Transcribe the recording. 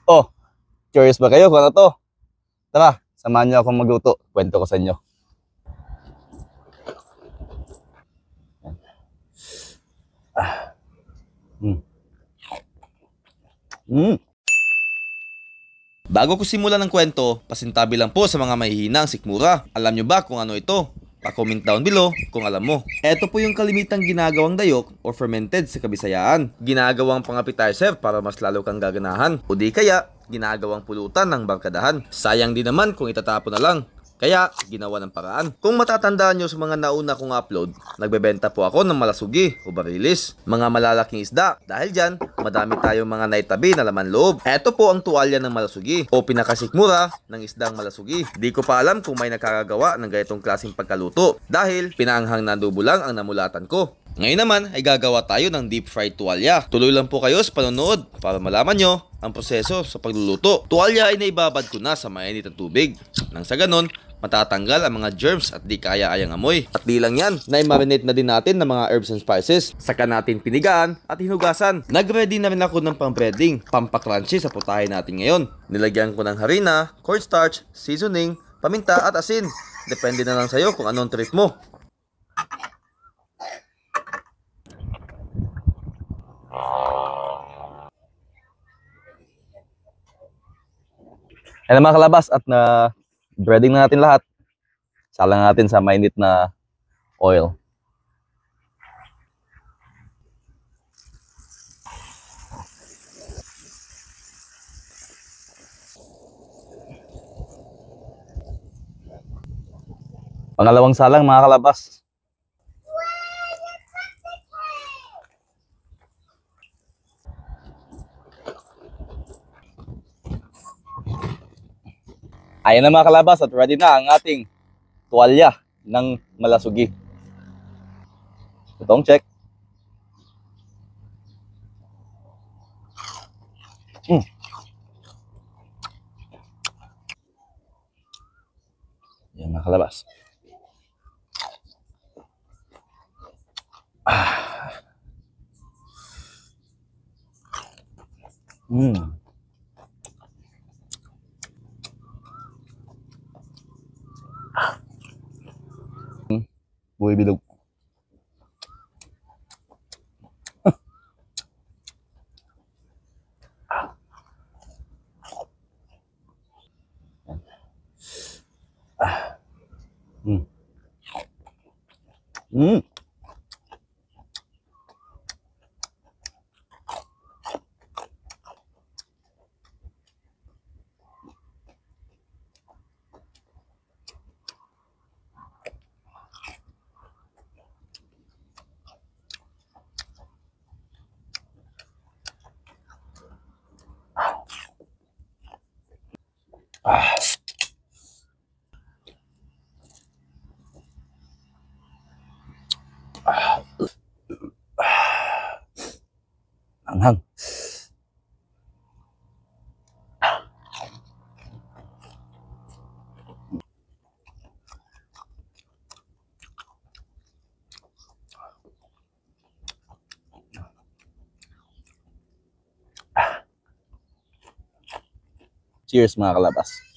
Oh, curious ba kayo kung ano to? Tara, samahan niyo akong magluto. Kwento ko sa inyo. Mm. Mm. Bago ko simulan ng kwento, pasintabi lang po sa mga mahihinang sikmura. Alam nyo ba kung ano ito? Pa-comment down below kung alam mo. Ito po yung kalimitang ginagawang dayok o fermented sa Kabisayaan. Ginagawang pang appetizer para mas lalo kang gaganahan. O di kaya, ginagawang pulutan ng barkadahan. Sayang din naman kung itatapon na lang. Kaya, ginawa ng paraan. Kung matatandaan nyo sa mga nauna kong upload, nagbebenta po ako ng malasugi o barilis. Mga malalaking isda. Dahil dyan, madami tayong mga naitabi na laman loob. Eto po ang tuwalya ng malasugi o pinakasikmura ng isdang malasugi. Di ko pa alam kung may nakakagawa ng ganitong klaseng pagkaluto dahil pinaanghang na adobo lang ang namulatan ko. Ngayon naman ay gagawa tayo ng deep fried tuwalya. Tuloy lang po kayo sa panonood para malaman nyo ang proseso sa pagluluto. Tuwalya ay naibabad ko na sa mainit na tubig. Nang sa ganon, matatanggal ang mga germs at di kaya-ayang amoy. At di lang yan, na-marinate na din natin ng mga herbs and spices. Saka natin pinigaan at hinugasan. Nag-ready na rin ako ng pang-breading, pampakrunchy sa putahe natin ngayon. Nilagyan ko ng harina, cornstarch, seasoning, paminta at asin. Depende na lang sa'yo kung anong trip mo. Ayan mga kalabas at na breading na natin lahat. Salang natin sa mainit na oil. Pangalawang salang mga kalabas. Ayan na mga kalabas at ready na ang ating tuwalya ng malasugi. Itong check. Ayan mga kalabas. Buhay bilog. Mm. Mm. Anghang. Cheers mga kalabas.